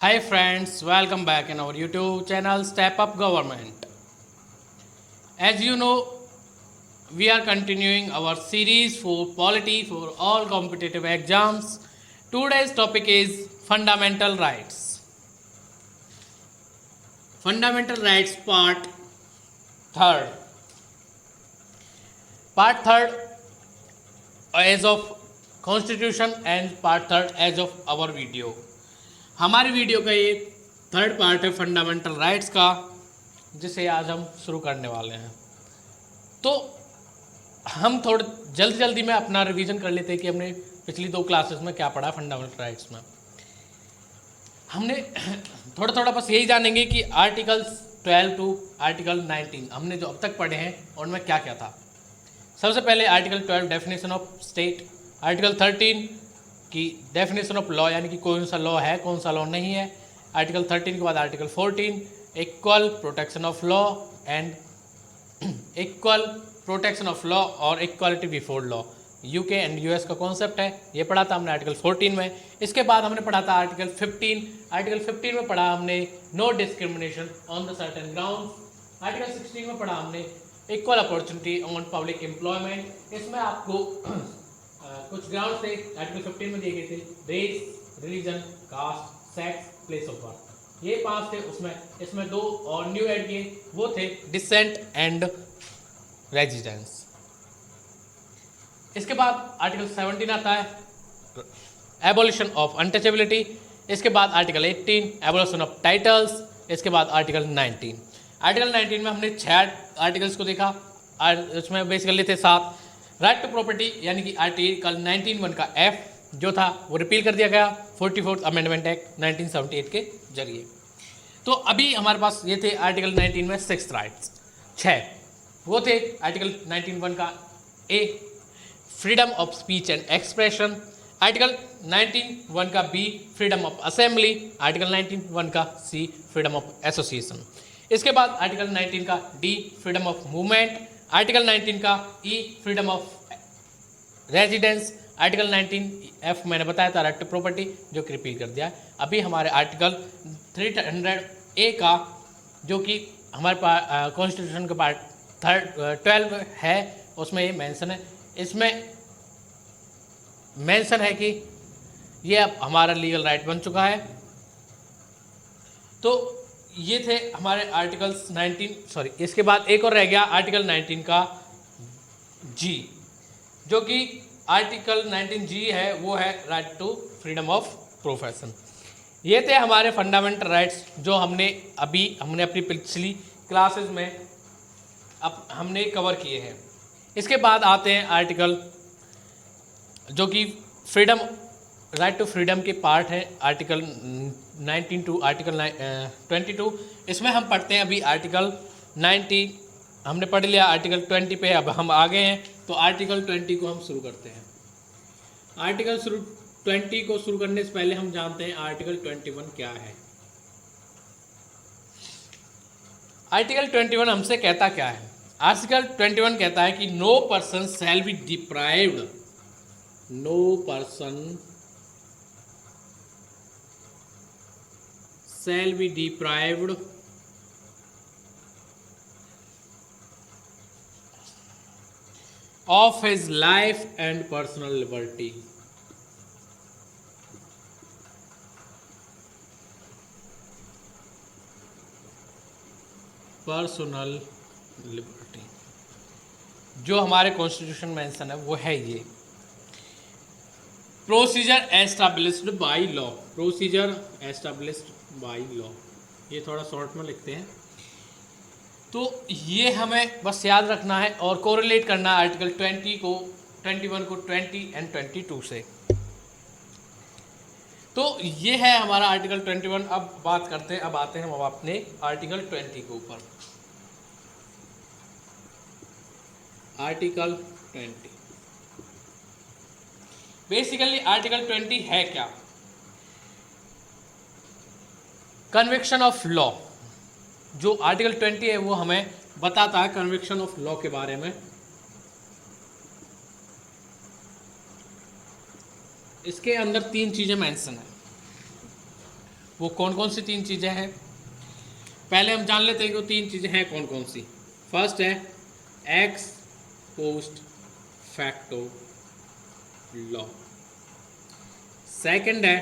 Hi friends, welcome back in our YouTube channel Step Up Government. As you know, we are continuing our series for polity for all competitive exams. Today's topic is fundamental rights. Fundamental rights part 3rd. Part 3rd as of constitution and part 3rd as of our video. हमारी video का ये third part है fundamental rights का, जिसे आज हम शुरू करने वाले हैं। तो हम थोड़ा जल्दी में अपना रिवीजन कर लेते हैं कि हमने पिछली 2 क्लासेस में क्या पढ़ा फंडामेंटल राइट्स में। हमने थोड़ा बस यही जानेंगे कि आर्टिकल्स 12 टू आर्टिकल 19 हमने जो अब तक पढ़े हैं उनमें क्या क्या था। सबसे पहले article 12 definition of state, article 13 की डेफिनेशन ऑफ लॉ यानी कि कौन सा लॉ है कौन सा लॉ नहीं है, आर्टिकल 13 के बाद article 14 equal protection of law and equal protection of law और equality before law, UK and US का कॉन्सेप्ट है, ये पढ़ा था हमने आर्टिकल 14 में। इसके बाद हमने पढ़ा था आर्टिकल 15, आर्टिकल 15 में पढ़ा हमने no discrimination on the certain ground, article 16 में पढ़ा हमने equal opportunity on public employment. इसमें आपको कुछ ग्राउंड थे आर्टिकल 15 में दिए गए थे, race, religion, caste, sex, place of birth, ये 5 थे। उसमें इसमें 2 और न्यू ऐड किए, वो थे डिसेंट एंड रेजिडेंस। इसके बाद आर्टिकल 17 आता है एबोलिशन ऑफ अनटचेबिलिटी, इसके बाद आर्टिकल 18 एबोलिशन ऑफ टाइटल्स, इसके बाद आर्टिकल 19। आर्टिकल 19 में हमने 6 आर्टिकल्स को देखा, उसमें बेसिकली थे 7। राइट टू प्रॉपर्टी यानी कि आर्टिकल 19(1) का एफ जो था वो रिपील कर दिया गया 44th अमेंडमेंट एक्ट 1978 के जरिए। तो अभी हमारे पास ये थे आर्टिकल 19 में 6 राइट्स, 6 वो थे। आर्टिकल 19(1) का A freedom of speech and expression, article 19(1) का B freedom of assembly, article 19(1) का सी फ्रीडम ऑफ एसोसिएशन। इसके बाद आर्टिकल 19 का d freedom of movement, article 19 का e freedom of residence, article 19 f मैंने बताया था राइट टू प्रॉपर्टी जो कि रिपील कर दिया है। अभी हमारे आर्टिकल 300 ए का जो कि हमारे कॉन्स्टिट्यूशन का पार्ट 12 है उसमें ये मेंशन है, इसमें मेंशन है कि ये अब हमारा लीगल राइट बन चुका है। तो ये थे हमारे आर्टिकल्स 19 इसके बाद एक और रह गया आर्टिकल 19 का जी, जो कि आर्टिकल 19 जी है, वो है right to freedom of profession. ये थे हमारे फंडामेंटल राइट्स जो हमने अपनी पिछली क्लासेस में अब हमने कवर किए हैं। इसके बाद आते हैं आर्टिकल जो कि फ्रीडम राइट टू फ्रीडम के पार्ट है, आर्टिकल 19 टू आर्टिकल 22। इसमें हम पढ़ते हैं अभी आर्टिकल 19 हमने पढ़ लिया, आर्टिकल 20 पे अब हम आ गए हैं, तो आर्टिकल 20 को हम शुरू करते हैं। आर्टिकल 20 को शुरू करने से पहले हम जानते हैं आर्टिकल 21 क्या है। आर्टिकल 21 हमसे कहता क्या है? आर्टिकल 21 कहता है कि no person shall be deprived, no person shall be deprived of his life and personal liberty, personal liberty जो हमारे कॉन्स्टिट्यूशन में मेंशन है वो है ये procedure established by law, procedure established by law, ये थोड़ा शॉर्ट में लिखते हैं। तो ये हमें बस याद रखना है और कोरिलेट करना है आर्टिकल 21 को 20 एंड 22 से। तो ये है हमारा आर्टिकल 21। अब बात करते हैं, अब आते हैं हम अपने आर्टिकल 20 के ऊपर। आर्टिकल 20 बेसिकली आर्टिकल 20 है क्या? Conviction of law. जो आर्टिकल 20 है वो हमें बताता है कन्विक्शन ऑफ लॉ के बारे में। इसके अंदर 3 चीज़ें मेंशन है। वो कौन कौन सी 3 चीज़ें हैं, पहले हम जान लेते हैं कि वो 3 चीज़ें हैं कौन कौन सी। फर्स्ट है x post facto law, second है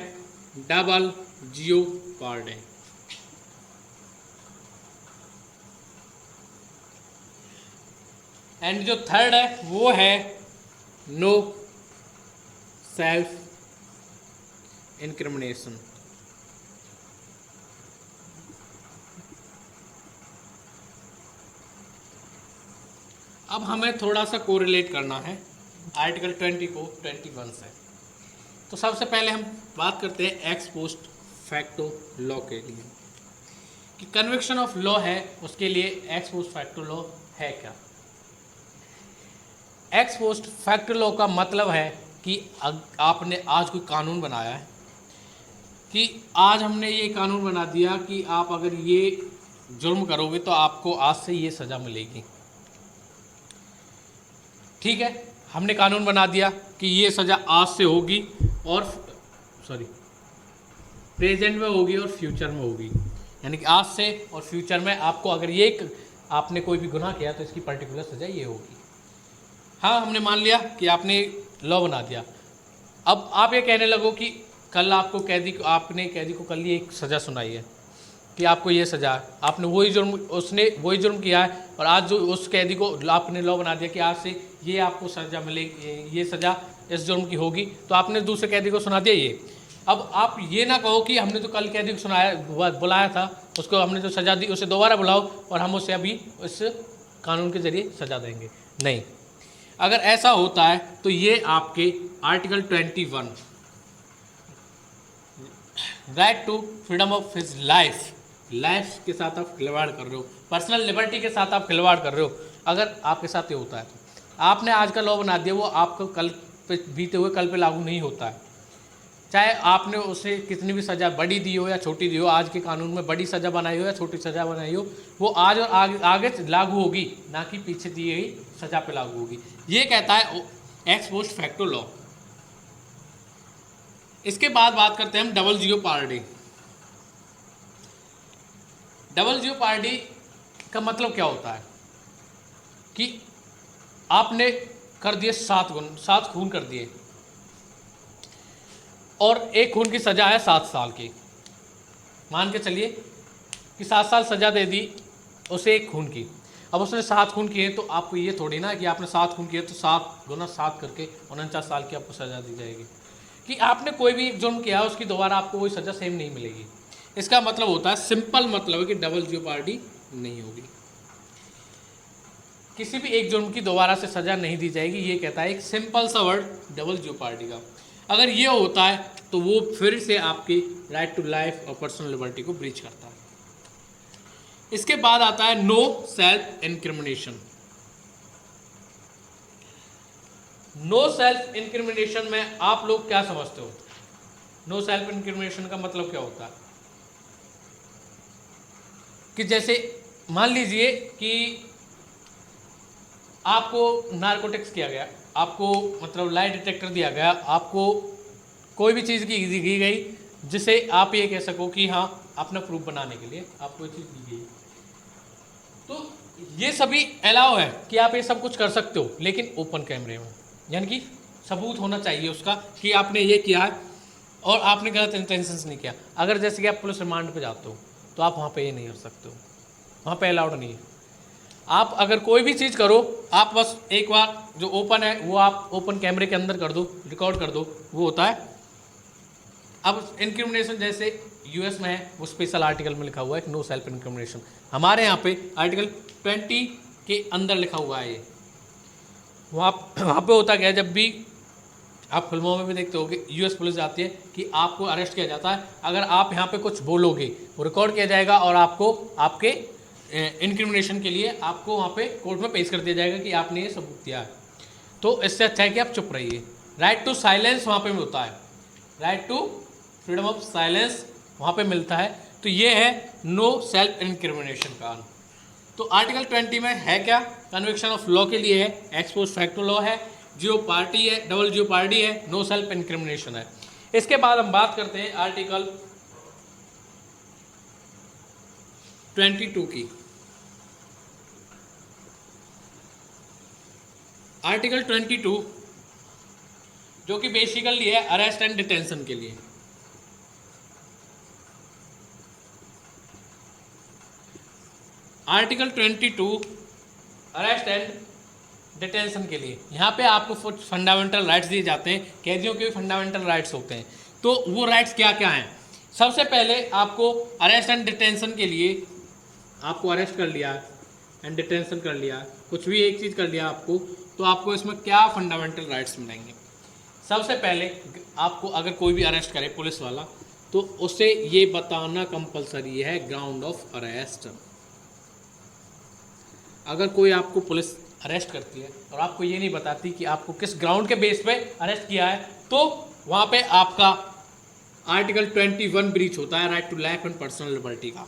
डबल जियोपार्डी, एंड जो थर्ड है वो है नो सेल्फ इंक्रिमिनेशन। अब हमें थोड़ा सा कोरिलेट करना है आर्टिकल 20 को 21 से। तो सबसे पहले हम बात करते हैं एक्स पोस्ट फैक्टो लॉ के लिए कि कन्विक्शन ऑफ लॉ है, उसके लिए एक्स पोस्ट फैक्टो लॉ है क्या। एक्स पोस्ट फैक्टो लॉ का मतलब है कि आपने आज कोई कानून बनाया है कि आज हमने ये कानून बना दिया कि आप अगर ये जुर्म करोगे तो आपको आज से ये सज़ा मिलेगी। ठीक है, हमने कानून बना दिया कि ये सज़ा आज से होगी और प्रेजेंट में होगी और फ्यूचर में होगी, यानी कि आज से और फ्यूचर में आपको अगर ये आपने कोई भी गुनाह किया तो इसकी पर्टिकुलर सज़ा ये होगी। हाँ, हमने मान लिया कि आपने लॉ बना दिया। अब आप ये कहने लगो कि कल आपको आपने कैदी को कल ये एक सज़ा सुनाई है कि आपको ये सज़ा है, आपने उसने वही जुर्म किया है और आज जो उस कैदी को आपने लॉ बना दिया कि आज से ये आपको सज़ा मिलेगी, ये सज़ा इस जुर्म की होगी, तो आपने दूसरे कैदी को सुना दिया ये। अब आप ये ना कहो कि हमने तो कल कैदी को बुलाया था, उसको हमने जो सज़ा दी उसे दोबारा बुलाओ और हम उसे अभी इस कानून के ज़रिए सज़ा देंगे। नहीं, अगर ऐसा होता है तो ये आपके article 21 right to freedom of his life के साथ आप खिलवाड़ कर रहे हो, पर्सनल लिबर्टी के साथ आप खिलवाड़ कर रहे हो। अगर आपके साथ ये होता है तो आपने आज का लॉ बना दिया, वो आपको कल पे बीते हुए कल पे लागू नहीं होता है। चाहे आपने उसे कितनी भी सज़ा बड़ी दी हो या छोटी दी हो, आज के कानून में बड़ी सज़ा बनाई हो या छोटी सज़ा बनाई हो, वो आज और आगे लागू होगी, ना कि पीछे दी गई सज़ा पे लागू होगी। ये कहता है एक्स पोस्ट फैक्टो लॉ। इसके बाद बात करते हैं हम डबल जियोपार्डी। डबल जियोपार्डी का मतलब क्या होता है कि आपने कर दिए 7 खून कर दिए और एक खून की सज़ा है 7 साल की। मान के चलिए कि 7 साल सज़ा दे दी उसे एक खून की। अब उसने 7 खून किए तो आपको ये थोड़ी ना कि आपने 7 खून किए तो 7 गुना 7 करके 49 साल की आपको सज़ा दी जाएगी कि आपने कोई भी एक जुर्म किया उसकी दोबारा आपको वही सज़ा सेम नहीं मिलेगी। इसका मतलब होता है, सिंपल मतलब है कि डबल जियोपार्डी नहीं होगी, किसी भी एक जुर्म की दोबारा से सज़ा नहीं दी जाएगी। ये कहता है एक सिंपल सा वर्ड डबल जियोपार्डी का। अगर ये होता है तो वो फिर से आपकी राइट टू लाइफ और पर्सनल लिबर्टी को ब्रीच करता है। इसके बाद आता है no self incrimination. No self incrimination में आप लोग क्या समझते हो? नो सेल्फ इंक्रिमिनेशन का मतलब क्या होता है कि जैसे मान लीजिए कि आपको नारकोटिक्स किया गया, आपको मतलब लाई डिटेक्टर दिया गया, आपको कोई भी चीज़ की दी गई जिसे आप ये कह सको कि हाँ अपना प्रूफ बनाने के लिए आपको ये चीज़ दी गई, तो ये सभी अलाउ है कि आप ये सब कुछ कर सकते हो, लेकिन ओपन कैमरे में, यानी कि सबूत होना चाहिए उसका कि आपने ये किया है और आपने गलत इंटेंशंस नहीं किया। अगर जैसे कि आप पुलिस रिमांड पे जाते हो तो आप वहाँ पे ये नहीं कर सकते हो, वहाँ पे अलाउड नहीं है। आप अगर कोई भी चीज़ करो, आप बस एक बार जो ओपन है वो आप ओपन कैमरे के अंदर कर दो, रिकॉर्ड कर दो, वो होता है। अब इंक्रिमिनेशन जैसे यूएस में है वो स्पेशल आर्टिकल में लिखा हुआ है नो सेल्फ इंक्रिमिनेशन। हमारे यहाँ पे आर्टिकल 20 के अंदर लिखा हुआ है ये। वहाँ पे होता क्या है, जब भी आप फिल्मों में भी देखते होगे यूएस पुलिस आती है कि आपको अरेस्ट किया जाता है, अगर आप यहाँ पे कुछ बोलोगे वो रिकॉर्ड किया जाएगा और आपको आपके इंक्रिमिनेशन के लिए आपको वहाँ पे कोर्ट में पेश कर दिया जाएगा कि आपने ये सबूत दिया है। तो इससे अच्छा है कि आप चुप रहिए। राइट टू साइलेंस वहाँ पे होता है, right to freedom of silence वहाँ पे मिलता है। तो ये है नो सेल्फ इंक्रिमिनेशन का। तो आर्टिकल 20 में है क्या? कन्विक्शन ऑफ लॉ के लिए है, एक्स पोस्ट फैक्टो लॉ है, जियोपार्डी है, डबल जियोपार्डी है, नो सेल्फ इंक्रिमिनेशन है। इसके बाद हम बात करते हैं आर्टिकल 22 की। आर्टिकल 22 जो कि बेसिकली है अरेस्ट एंड डिटेंशन के लिए। आर्टिकल 22 अरेस्ट एंड डिटेंशन के लिए, यहाँ पे आपको कुछ फंडामेंटल राइट्स दिए जाते हैं। कैदियों के भी फंडामेंटल राइट्स होते हैं। तो वो राइट्स क्या क्या हैं? सबसे पहले आपको अरेस्ट एंड डिटेंशन के लिए, आपको अरेस्ट कर लिया एंड डिटेंशन कर लिया, कुछ भी एक चीज़ कर लिया आपको, तो आपको इसमें क्या फंडामेंटल राइट्स मिलेंगे? सबसे पहले आपको अगर कोई भी अरेस्ट करे पुलिस वाला, तो उसे ये बताना कंपलसरी है ग्राउंड ऑफ अरेस्ट। अगर कोई आपको पुलिस अरेस्ट करती है और आपको ये नहीं बताती कि आपको किस ग्राउंड के बेस पे अरेस्ट किया है, तो वहाँ पे आपका आर्टिकल 21 ब्रीच होता है, right to life and personal liberty का।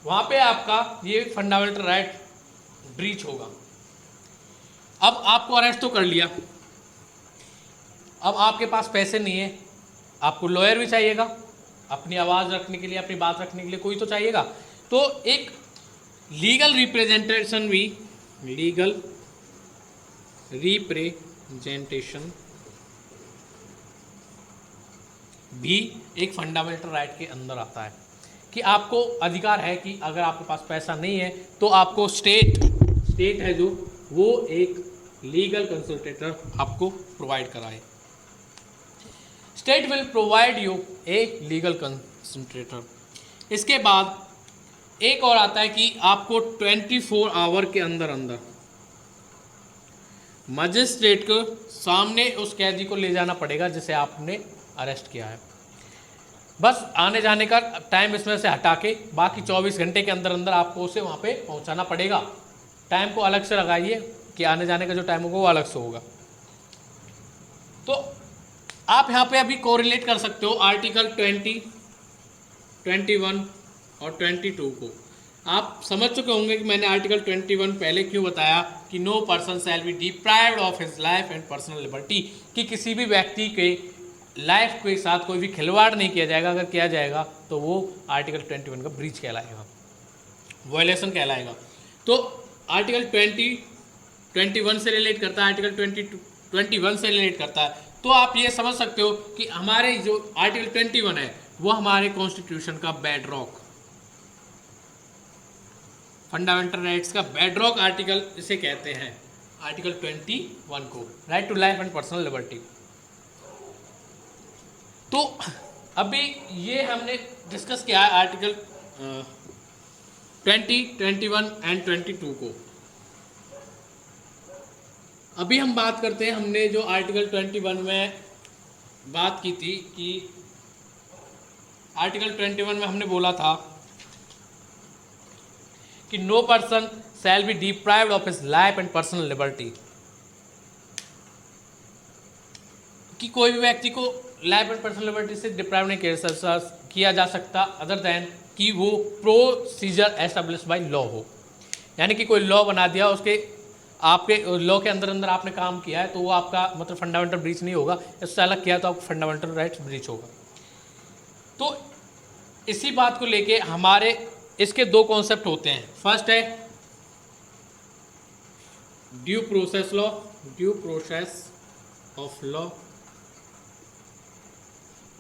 वहाँ पे आपका ये फंडामेंटल राइट ब्रीच होगा। अब आपको अरेस्ट तो कर लिया, अब आपके पास पैसे नहीं है, आपको लॉयर भी चाहिएगा अपनी आवाज़ रखने के लिए, अपनी बात रखने के लिए कोई तो चाहिएगा। तो एक लीगल रिप्रेजेंटेशन भी, लीगल रिप्रेजेंटेशन भी एक फंडामेंटल राइट के अंदर आता है कि आपको अधिकार है कि अगर आपके पास पैसा नहीं है तो आपको स्टेट है जो वो एक लीगल कंसल्टेटर आपको प्रोवाइड कराए। State will provide you a legal consultator. इसके बाद एक और आता है कि आपको 24 आवर के अंदर अंदर मजिस्ट्रेट को सामने उस कैदी को ले जाना पड़ेगा जिसे आपने अरेस्ट किया है। बस आने जाने का टाइम इसमें से हटा के बाकी 24 घंटे के अंदर अंदर आपको उसे वहाँ पे पहुँचाना पड़ेगा। टाइम को अलग से लगाइए कि आने जाने का जो टाइम होगा वो अलग से होगा। तो आप यहाँ पे अभी कोरिलेट कर सकते हो आर्टिकल 20, 21 और 22 को। आप समझ चुके होंगे कि मैंने आर्टिकल 21 पहले क्यों बताया कि no person shall be deprived of his life and personal liberty, कि किसी भी व्यक्ति के लाइफ के साथ कोई भी खिलवाड़ नहीं किया जाएगा। अगर किया जाएगा तो वो आर्टिकल 21 का ब्रीच कहलाएगा, वायलेशन कहलाएगा। तो आर्टिकल 21 से रिलेट करता है, आर्टिकल 21 से रिलेट करता है। तो आप ये समझ सकते हो कि हमारे जो आर्टिकल 21 है वो हमारे कॉन्स्टिट्यूशन का बेडरॉक, फंडामेंटल राइट्स का बेडरॉक आर्टिकल इसे कहते हैं, आर्टिकल 21 को, right to life and personal liberty. तो अभी ये हमने डिस्कस किया है आर्टिकल 20, 21 एंड 22 को। अभी हम बात करते हैं, हमने जो आर्टिकल 21 में बात की थी कि आर्टिकल 21 में हमने बोला था कि no person shall be deprived of his life and personal liberty, कि कोई भी व्यक्ति को लाइफ एंड पर्सनल लिबर्टी से डिप्राइव नहीं किया जा सकता अदर देन कि वो प्रोसीजर एस्टेब्लिश बाय लॉ हो। यानी कि कोई लॉ बना दिया, उसके आपके लॉ के अंदर अंदर आपने काम किया है तो वो आपका मतलब फंडामेंटल ब्रीच नहीं होगा। इससे अलग किया तो आपको फंडामेंटल राइट्स ब्रीच होगा। तो इसी बात को लेके हमारे इसके दो कॉन्सेप्ट होते हैं। फर्स्ट है due process law, due process of law,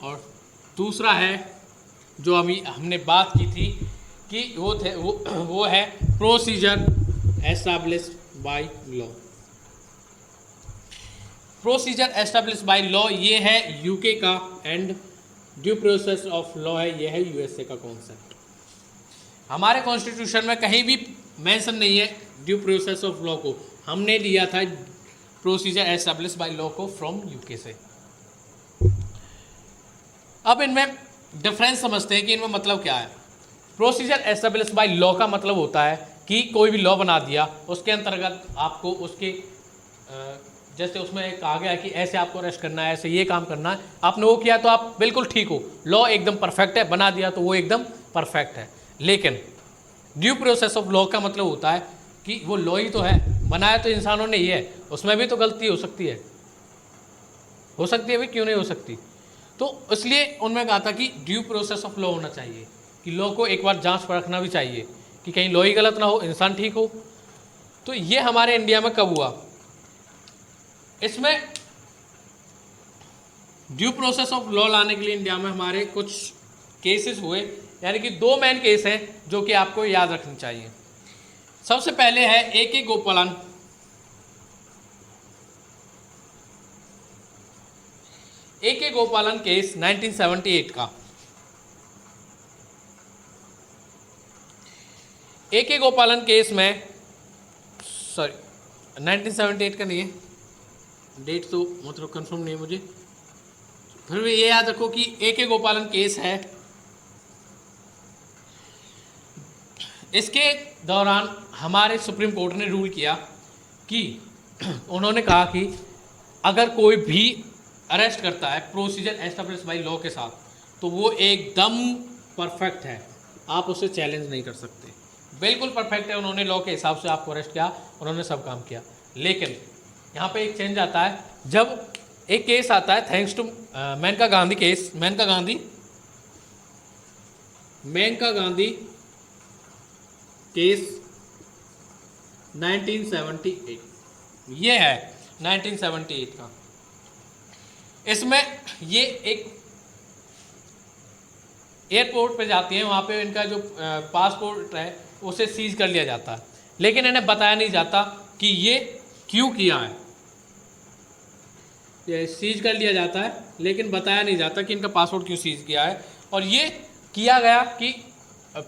और दूसरा है जो अभी हमने बात की थी कि वो है procedure established by law. Procedure established by law ये है यूके का, and due process of law है ये है यूएसए का कॉन्सेप्ट। हमारे कॉन्स्टिट्यूशन में कहीं भी मेंशन नहीं है ड्यू प्रोसेस ऑफ लॉ को, हमने लिया था प्रोसीजर एस्टैब्लिश्ड बाय लॉ को फ्रॉम यूके से। अब इनमें डिफरेंस समझते हैं कि इनमें मतलब क्या है। प्रोसीजर एस्टैब्लिश्ड बाय लॉ का मतलब होता है कि कोई भी लॉ बना दिया, उसके अंतर्गत आपको उसके जैसे उसमें कहा गया है कि ऐसे आपको अरेस्ट करना है, ऐसे ये काम करना है, आपने वो किया तो आप बिल्कुल ठीक हो, लॉ एकदम परफेक्ट है, बना दिया तो वो एकदम परफेक्ट है। लेकिन ड्यू प्रोसेस ऑफ लॉ का मतलब होता है कि वो लॉ ही तो है, बनाया तो इंसानों ने ही है, उसमें भी तो गलती हो सकती है भाई, क्यों नहीं हो सकती। तो इसलिए उनमें कहा था कि ड्यू प्रोसेस ऑफ लॉ होना चाहिए कि लॉ को एक बार जांच परखना भी चाहिए कि कहीं लॉ ही गलत ना हो, इंसान ठीक हो। तो ये हमारे इंडिया में कब हुआ? इसमें ड्यू प्रोसेस ऑफ लॉ लाने के लिए इंडिया में हमारे कुछ केसेस हुए, यानी कि 2 मेन केस हैं जो कि आपको याद रखनी चाहिए। सबसे पहले है ए.के. गोपालन। ए.के. गोपालन केस 1978 का। ए.के. गोपालन केस में, सॉरी 1978 का नहीं है, डेट तो मतलब कंफर्म नहीं है मुझे, फिर भी ये याद रखो कि ए.के. गोपालन केस है। इसके दौरान हमारे सुप्रीम कोर्ट ने रूल किया कि उन्होंने कहा कि अगर कोई भी अरेस्ट करता है प्रोसीजर एस्टेब्लिश बाय लॉ के साथ, तो वो एकदम परफेक्ट है, आप उसे चैलेंज नहीं कर सकते, बिल्कुल परफेक्ट है। उन्होंने लॉ के हिसाब से आपको अरेस्ट किया, उन्होंने सब काम किया। लेकिन यहाँ पे एक चेंज आता है, जब एक केस आता है thanks to Maneka Gandhi case, Maneka Gandhi case 1978, ये है 1978 का। इसमें ये एक एयरपोर्ट पे जाती हैं, वहाँ पे इनका जो पासपोर्ट है उसे सीज कर लिया जाता है, लेकिन इन्हें बताया नहीं जाता कि ये क्यों किया है। ये सीज कर लिया जाता है लेकिन बताया नहीं जाता कि इनका पासपोर्ट क्यों सीज किया है, और ये किया गया कि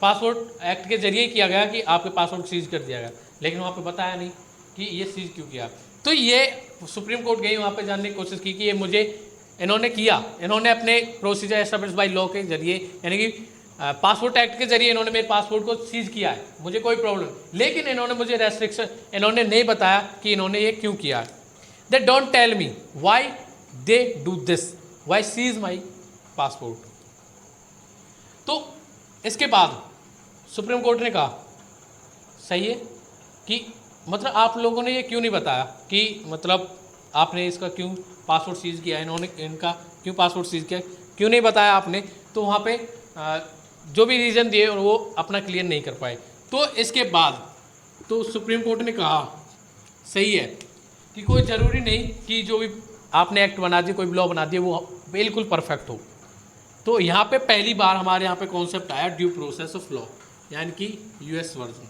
पासपोर्ट एक्ट के जरिए किया गया कि आपके पासपोर्ट सीज कर दिया गया, लेकिन वहाँ पे बताया नहीं कि ये सीज क्यों किया। तो ये सुप्रीम कोर्ट गई, वहाँ पे जानने की कोशिश की कि ये मुझे इन्होंने किया, इन्होंने अपने प्रोसीजर एस्टेब्लिश बाय लॉ के जरिए, यानी कि पासपोर्ट एक्ट के जरिए इन्होंने मेरे पासपोर्ट को सीज किया है, मुझे कोई प्रॉब्लम, लेकिन इन्होंने मुझे रेस्ट्रिक्शन, इन्होंने नहीं बताया कि इन्होंने ये क्यों किया है। They don't tell me why they do this, why seize my passport. तो इसके बाद सुप्रीम कोर्ट ने कहा सही है कि मतलब आप लोगों ने ये क्यों नहीं बताया कि मतलब आपने इसका क्यों पासपोर्ट सीज किया, इन्होंने इनका क्यों पासपोर्ट सीज किया, क्यों नहीं बताया आपने। तो वहाँ पे जो भी रीज़न दिए और वो अपना क्लियर नहीं कर पाए। तो इसके बाद तो सुप्रीम कोर्ट ने कहा सही है कि कोई ज़रूरी नहीं कि जो भी आपने एक्ट बना दिया, कोई लॉ बना दिया, वो बिल्कुल परफेक्ट हो। तो यहाँ पे पहली बार हमारे यहाँ पे कॉन्सेप्ट आया ड्यू प्रोसेस ऑफ लॉ, यानी कि यूएस वर्जन।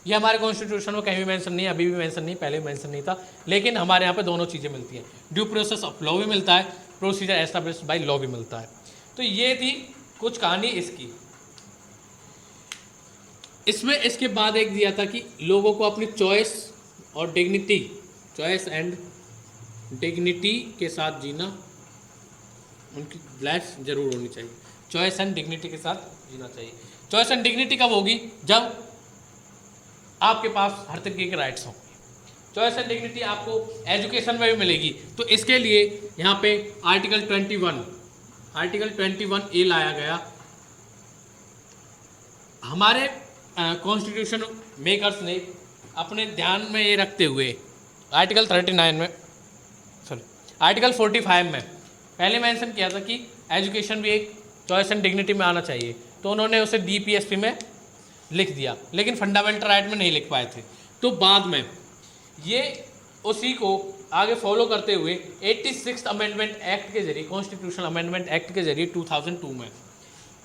ये हमारे कॉन्स्टिट्यूशन में कहीं भी मेंशन नहीं है, अभी भी मेंशन नहीं, पहले भी मेंशन नहीं था, लेकिन हमारे यहाँ पे दोनों चीज़ें मिलती हैं, ड्यू प्रोसेस ऑफ लॉ भी मिलता है, प्रोसीजर एस्टेब्लिश बाय लॉ भी मिलता है। तो ये थी कुछ कहानी इसकी। इसमें इसके बाद एक दिया था कि लोगों को अपनी चॉइस और डिग्निटी, चॉइस एंड डिग्निटी के साथ जीना, उनकी ब्लैस जरूर होनी चाहिए, चॉइस एंड डिग्निटी के साथ जीना चाहिए। चॉइस एंड डिग्निटी कब होगी? जब आपके पास हर तरीके के राइट्स हों। चॉइस एंड डिग्निटी आपको एजुकेशन में भी मिलेगी। तो इसके लिए यहाँ पे आर्टिकल 21A लाया गया। हमारे कॉन्स्टिट्यूशन मेकर्स ने अपने ध्यान में ये रखते हुए आर्टिकल 45 में पहले मेंशन किया था कि एजुकेशन भी एक चॉइस एंड डिग्निटी में आना चाहिए, तो उन्होंने उसे DPSP में लिख दिया, लेकिन फंडामेंटल राइट में नहीं लिख पाए थे। तो बाद में ये उसी को आगे फॉलो करते हुए 86th अमेंडमेंट एक्ट के जरिए, कॉन्स्टिट्यूशनल अमेंडमेंट एक्ट के जरिए 2002 में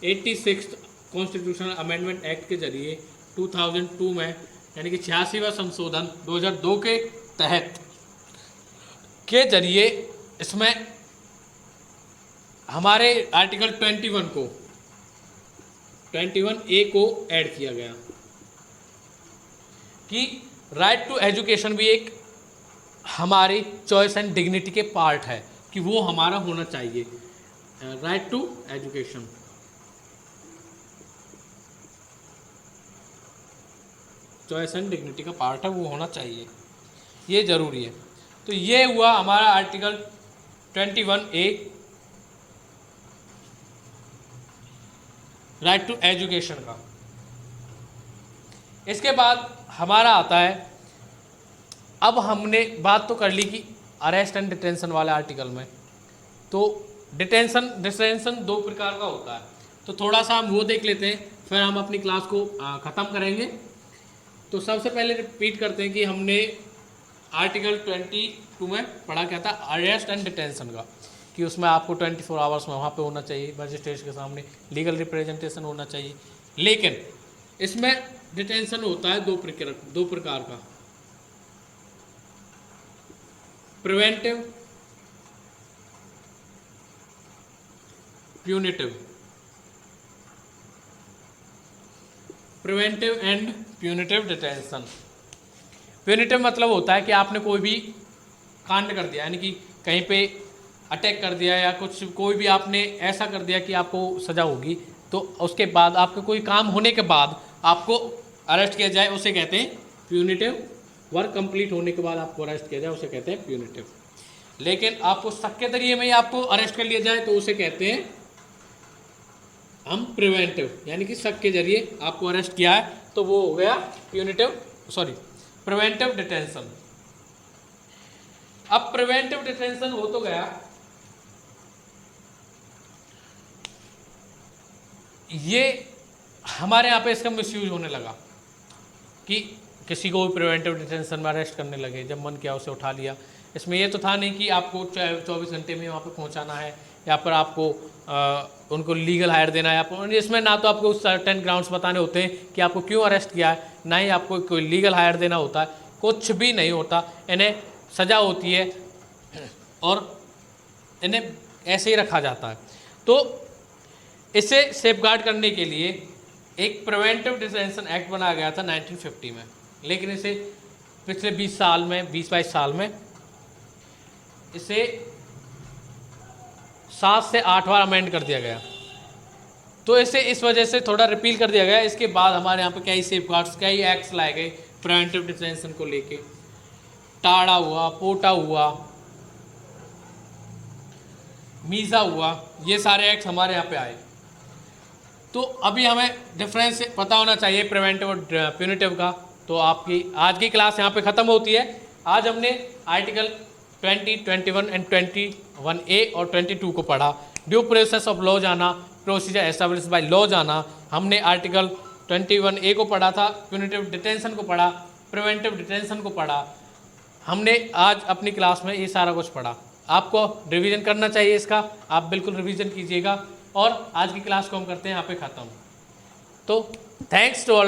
86th कॉन्स्टिट्यूशनल अमेंडमेंट एक्ट के जरिए 2002 में, यानी कि 86वां संशोधन 2002 के तहत के जरिए इसमें हमारे आर्टिकल 21A को ऐड किया गया कि राइट टू एजुकेशन भी एक हमारी चॉइस एंड डिग्निटी के पार्ट है, कि वो हमारा होना चाहिए। Right to education, choice and dignity का पार्ट है, वो होना चाहिए, ये ज़रूरी है। तो ये हुआ हमारा article 21A, right to education का। इसके बाद हमारा आता है, अब हमने बात तो कर ली कि अरेस्ट एंड डिटेंशन वाले आर्टिकल में, तो डिटेंशन 2 प्रकार का होता है। तो थोड़ा सा हम वो देख लेते हैं, फिर हम अपनी क्लास को ख़त्म करेंगे। तो सबसे पहले रिपीट करते हैं कि हमने आर्टिकल 22 में पढ़ा क्या था, अरेस्ट एंड डिटेंशन का, कि उसमें आपको 24 आवर्स में वहाँ पे होना चाहिए, मजिस्ट्रेट के सामने लीगल रिप्रेजेंटेशन होना चाहिए। लेकिन इसमें डिटेंशन होता है दो प्रकार का, preventive, punitive. Preventive and punitive detention. Punitive मतलब होता है कि आपने कोई भी कांड कर दिया, यानी कि कहीं पे अटैक कर दिया या कुछ कोई भी आपने ऐसा कर दिया कि आपको सज़ा होगी, तो उसके बाद आपके कोई काम होने के बाद आपको अरेस्ट किया जाए, उसे कहते हैं प्यूनिटिव। वर्क कंप्लीट होने के बाद आपको अरेस्ट किया जाए, उसे कहते हैं प्यूनिटिव। लेकिन आपको शक के जरिए में आपको अरेस्ट कर लिया जाए तो उसे कहते हैं हम प्रिवेंटिव, यानी कि शक के जरिए आपको अरेस्ट किया है तो वो हो गया प्रिवेंटिव डिटेंशन। अब प्रिवेंटिव डिटेंशन हो तो गया, ये हमारे यहाँ पे इसका मिसयूज होने लगा कि किसी को भी प्रिवेंटिव डिटेंशन में अरेस्ट करने लगे, जब मन किया उसे उठा लिया। इसमें ये तो था नहीं कि आपको 24 घंटे में वहाँ पे पहुँचाना है या फिर आपको उनको लीगल हायर देना है। आपको इसमें ना तो आपको सर्टेन ग्राउंड्स बताने होते हैं कि आपको क्यों अरेस्ट किया है, ना ही आपको कोई लीगल हायर देना होता है, कुछ भी नहीं होता। इन्हें सज़ा होती है और इन्हें ऐसे ही रखा जाता है। तो इसे सेफगार्ड करने के लिए एक प्रिवेंटिव डिटेंशन एक्ट बनाया गया था 1950 में, लेकिन इसे पिछले 20-22 साल में इसे 7 से 8 बार अमेंड कर दिया गया। तो इसे इस वजह से थोड़ा रिपील कर दिया गया। इसके बाद हमारे यहाँ पे कई सेफगार्ड्स, कई एक्ट्स लाए गए प्रिवेंटिव डिटेंशन को लेके। टाड़ा हुआ, पोटा हुआ, मीज़ा हुआ, ये सारे एक्ट्स हमारे यहाँ पे आए। तो अभी हमें डिफरेंस पता होना चाहिए प्रिवेंटिव और प्यूनिटिव का। तो आपकी आज की क्लास यहाँ पे ख़त्म होती है। आज हमने आर्टिकल 20, 21 एंड 21A और 22 को पढ़ा। ड्यू प्रोसेस ऑफ लॉ जाना, प्रोसीजर एस्टैब्लिश बाय लॉ जाना। हमने आर्टिकल 21A को पढ़ा था, प्यूनिटिव डिटेंशन को पढ़ा, प्रिवेंटिव डिटेंशन को पढ़ा। हमने आज अपनी क्लास में ये सारा कुछ पढ़ा। आपको रिवीजन करना चाहिए इसका, आप बिल्कुल रिवीजन कीजिएगा। और आज की क्लास को हम करते हैं यहाँ पे ख़त्म। तो थैंक्स टू ऑल।